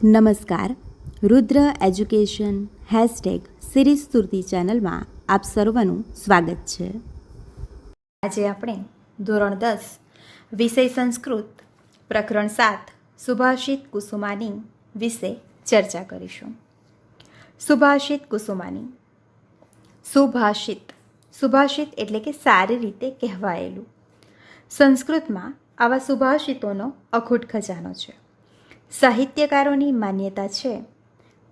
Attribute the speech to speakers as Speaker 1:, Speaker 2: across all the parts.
Speaker 1: નમસ્કાર. રુદ્ર education #series સુરતી ચેનલમાં આપ સર્વનું સ્વાગત છે.
Speaker 2: આજે આપણે ધોરણ 10 વિષય સંસ્કૃત પ્રકરણ 7 સુભાષિત કુસુમાની વિશે ચર્ચા કરીશું. સુભાષિત કુસુમાની. સુભાષિત એટલે કે સારી રીતે કહેવાયેલું. સંસ્કૃતમાં આવા સુભાષિતોનો અખૂટ ખજાનો છે. સાહિત્યકારોની માન્યતા છે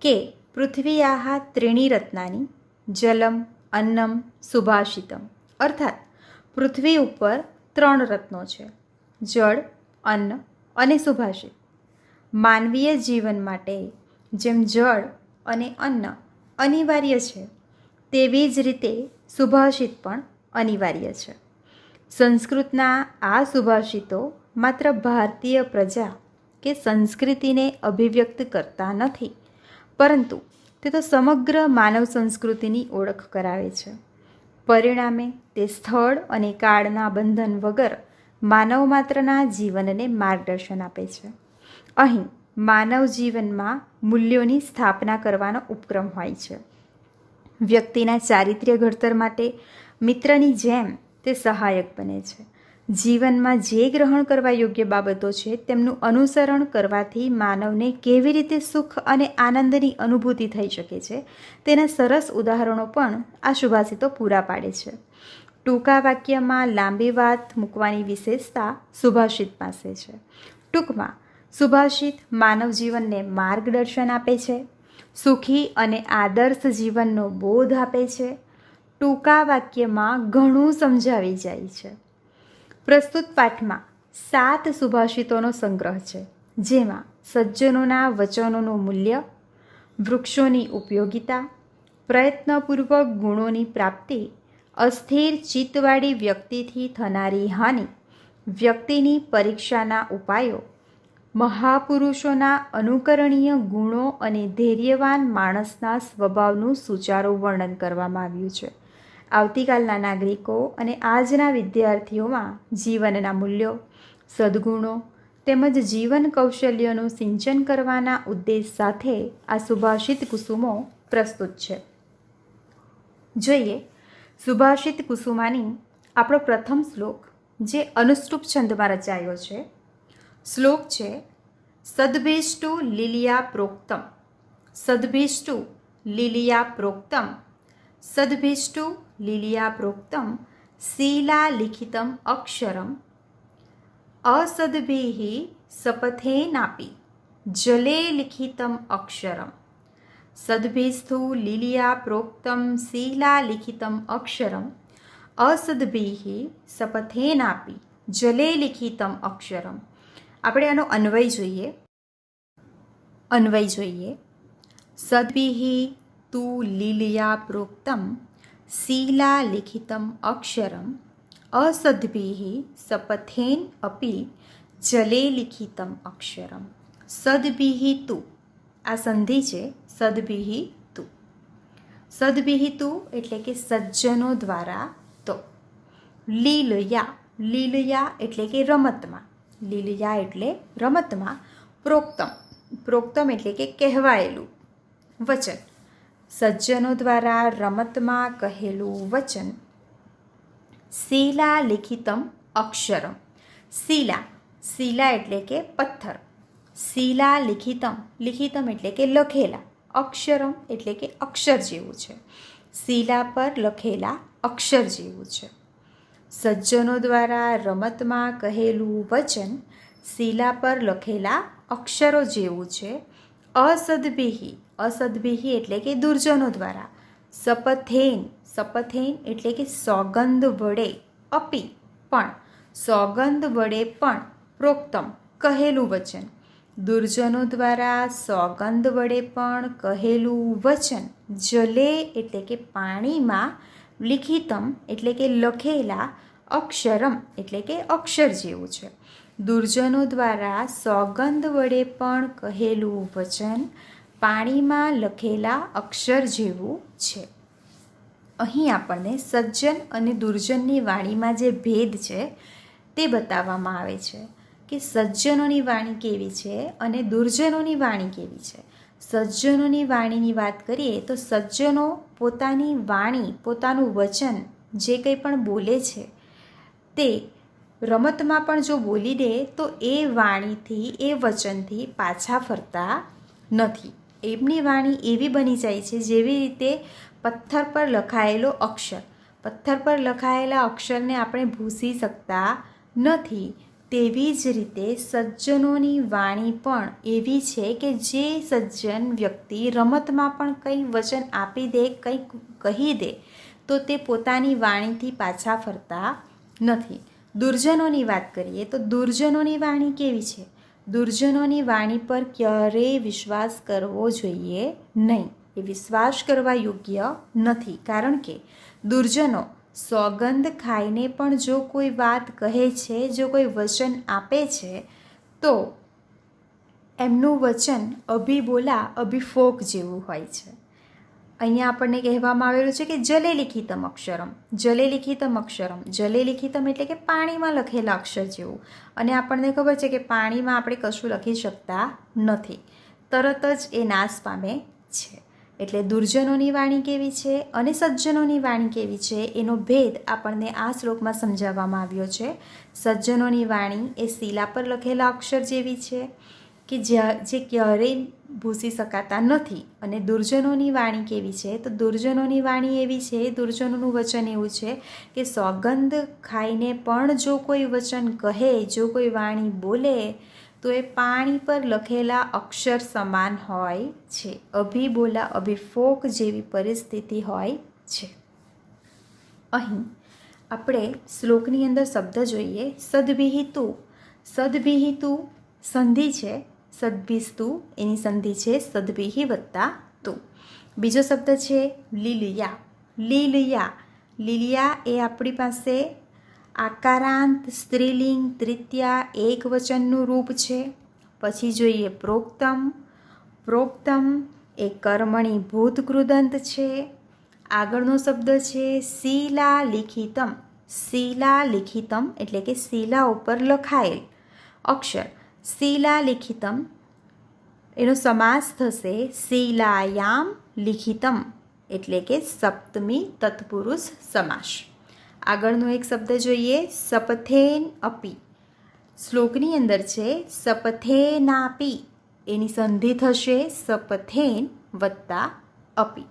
Speaker 2: કે પૃથ્વીયાહ ત્રીણી રત્નાની જલમ, અન્નમ, સુભાષિતમ, અર્થાત પૃથ્વી ઉપર 3 રત્નો છે: જળ, અન્ન અને સુભાષિત. માનવીય જીવન માટે જેમ જળ અને અન્ન અનિવાર્ય છે, તેવી જ રીતે સુભાષિત પણ અનિવાર્ય છે. સંસ્કૃતના આ સુભાષિતો માત્ર ભારતીય પ્રજા કે સંસ્કૃતિને અભિવ્યક્ત કરતા નથી, પરંતુ તે તો સમગ્ર માનવ સંસ્કૃતિની ઓળખ કરાવે છે. પરિણામે તે સ્થળ અને કાળના બંધન વગર માનવ માત્રના જીવનને માર્ગદર્શન આપે છે. અહીં માનવ જીવનમાં મૂલ્યોની સ્થાપના કરવાનો ઉપક્રમ હોય છે. વ્યક્તિના ચારિત્ર્ય ઘડતર માટે મિત્રની જેમ તે સહાયક બને છે. જીવનમાં જે ગ્રહણ કરવા યોગ્ય બાબતો છે તેમનું અનુસરણ કરવાથી માનવને કેવી રીતે સુખ અને આનંદની અનુભૂતિ થઈ શકે છે તેના સરસ ઉદાહરણો પણ આ સુભાષિતો પૂરા પાડે છે. ટૂંકા વાક્યમાં લાંબી વાત મૂકવાની વિશેષતા સુભાષિત પાસે છે. ટૂંકમાં સુભાષિત માનવ જીવનને માર્ગદર્શન આપે છે, સુખી અને આદર્શ જીવનનો બોધ આપે છે. ટૂંકા વાક્યમાં ઘણું સમજાવી જાય છે. પ્રસ્તુત પાઠમાં 7 સુભાષિતોનો સંગ્રહ છે, જેમાં સજ્જનોના વચનોનું મૂલ્ય, વૃક્ષોની ઉપયોગિતા, પ્રયત્નપૂર્વક ગુણોની પ્રાપ્તિ, અસ્થિર ચિત્તવાળી વ્યક્તિથી થનારી હાનિ, વ્યક્તિની પરીક્ષાના ઉપાયો, મહાપુરુષોના અનુકરણીય ગુણો અને ધૈર્યવાન માણસના સ્વભાવનું સુચારું વર્ણન કરવામાં આવ્યું છે. આવતીકાલના નાગરિકો અને આજના વિદ્યાર્થીઓમાં જીવનના મૂલ્યો, સદ્ગુણો તેમજ જીવન કૌશલ્યોનું સિંચન કરવાના ઉદ્દેશ સાથે આ સુભાષિત કુસુમો પ્રસ્તુત છે. જોઈએ સુભાષિત કુસુમાની આપણો પ્રથમ શ્લોક, જે અનુષ્ટુપ છંદમાં રચાયો છે. શ્લોક છે: સદ્ભીષ્ટુ લીલિયા પ્રોક્તમ, સદ્ભીષ્ટુ લીલિયા પ્રોક્તમ, સદ્ભીષ્ટુ લીલિયા પ્રોક્તમ, શિલાલિખિતમ અક્ષરમ, અસદ્ભિઃ શપથેનાપી જલે લિખિતમ અક્ષરમ. સદ્ભીષ્ટુ લીલિયા પ્રોક્તમ શિલાલિખિતમ અક્ષરમ, અસદ્ભિઃ શપથેનાપી જલે લિખિતમ અક્ષરમ. આપણે આનો અન્વય જોઈએ. સદ્ભિઃ તુ લીલિયા પ્રોક્તમ શિલાલિખિતમ અક્ષરમ, અસદ્ભિઃ શપથેન અપી જલે લિખિતમ અક્ષરમ. સદ્ભિઃ તુ, આ સંધિ છે. સદ્ભિઃ તુ. સદ્ભિઃ તુ એટલે કે સજ્જનો દ્વારા તો. લીલયા, લીલયા એટલે કે રમતમાં, લીલયા એટલે રમતમાં. પ્રોક્તમ, પ્રોક્તમ એટલે કે કહેવાયેલું વચન, સજ્જનો દ્વારા રમતમાં કહેલું વચન. શિલાલિખિતમ અક્ષરમ, શિલા, શિલા એટલે કે પથ્થર. શિલાલિખિતમ, લિખિતમ એટલે કે લખેલા. અક્ષરમ એટલે કે અક્ષર જેવું છે. શિલા પર લખેલા અક્ષર જેવું છે. સજ્જનો દ્વારા રમતમાં કહેલું વચન શિલા પર લખેલા અક્ષરો જેવું છે. અસદ્ભિઃ, અસદ્ભિઃ એટલે કે દુર્જનો દ્વારા. શપથેન, શપથેન એટલે કે સોગંદ વડે. અપી પણ, સોગંદ વડે પણ. પ્રોક્તમ કહેલું વચન. દુર્જનો દ્વારા સોગંદ વડે પણ કહેલું વચન. જલે એટલે કે પાણીમાં. લિખિતમ એટલે કે લખેલા. અક્ષરમ એટલે કે અક્ષર જેવું છે. દુર્જનો દ્વારા સોગંદ વડે પણ કહેલું વચન પાણીમાં લખેલા અક્ષર જેવું છે. અહીં આપણને સજ્જન અને દુર્જનની વાણીમાં જે ભેદ છે તે બતાવવામાં આવે છે. કે સજ્જનોની વાણી કેવી છે અને દુર્જનોની વાણી કેવી છે. સજ્જનોની વાણીની વાત કરીએ તો સજ્જનો પોતાની વાણી, પોતાનું વચન જે કંઈ પણ બોલે છે તે રમતમાં પણ જો બોલી દે તો એ વાણીથી, એ વચનથી પાછા ફરતા નથી. એમની વાણી એવી બની જાય છે જેવી રીતે પથ્થર પર લખાયેલો અક્ષર. પથ્થર પર લખાયેલા અક્ષરને આપણે ભૂંસી શકતા નથી. તેવી જ રીતે સજ્જનોની વાણી પણ એવી છે કે જે સજ્જન વ્યક્તિ રમતમાં પણ કંઈ વચન આપી દે, કંઈક કહી દે તો તે પોતાની વાણીથી પાછા ફરતા નથી. દુર્જનોની વાત કરીએ તો દુર્જનોની વાણી કેવી છે? દુર્જનોની વાણી પર ક્યારેય વિશ્વાસ કરવો જોઈએ નહીં. એ વિશ્વાસ કરવા યોગ્ય નથી, કારણ કે દુર્જનો સોગંદ ખાઈને પણ જો કોઈ વાત કહે છે, જો કોઈ વચન આપે છે તો એમનું વચન અભિબોલા અભિફોક જેવું હોય છે. અહીંયા આપણને કહેવામાં આવેલું છે કે જલે લિખિતમ અક્ષરમ. જલે લિખિતમ અક્ષરમ. જલે લિખિતમ એટલે કે પાણીમાં લખેલા અક્ષર જેવું. અને આપણને ખબર છે કે પાણીમાં આપણે કશું લખી શકતા નથી, તરત જ એ નાશ પામે છે. એટલે દુર્જનોની વાણી કેવી છે અને સજ્જનોની વાણી કેવી છે એનો ભેદ આપણને આ શ્લોકમાં સમજાવવામાં આવ્યો છે. સજ્જનોની વાણી એ શિલા પર લખેલા અક્ષર જેવી છે કે જે ક્યારેય ભૂંસી શકાતા નથી. અને દુર્જનોની વાણી કેવી છે? તો દુર્જનોની વાણી એવી છે, દુર્જનોનું વચન એવું છે કે સોગંદ ખાઈને પણ જો કોઈ વચન કહે, જો કોઈ વાણી બોલે તો એ પાણી પર લખેલા અક્ષર સમાન હોય છે. અભિબોલા અભિફોક જેવી પરિસ્થિતિ હોય છે. અહીં આપણે શ્લોકની અંદર શબ્દ જોઈએ. સદ્વિહિતુ. સદ્વિહિતુ સંધિ છે. સદ્ભિસ્તુ એની સંધિ છે સદ્ભિહિ વત્તા તુ. બીજો શબ્દ છે લીલયા. લીલયા. લીલયા એ આપણી પાસે આકારાંત સ્ત્રીલિંગ તૃતીયા એક વચનનું રૂપ છે. પછી જોઈએ પ્રોક્તમ. પ્રોક્તમ એ કર્મણી ભૂતકૃદંત છે. આગળનો શબ્દ છે શિલા લિખિતમ. શિલા લિખિતમ એટલે કે શિલા ઉપર લખાયેલ અક્ષર. શિલા લિખિતમ એનો સમાસ થશે શિલાયામ લિખિતમ એટલે કે સપ્તમી તત્પુરુષ સમાસ. આગળનો એક શબ્દ જોઈએ સપથેન અપી. શ્લોકની અંદર છે સપથેનાપી. એની સંધિ થશે સપથેન વત્તા અપી.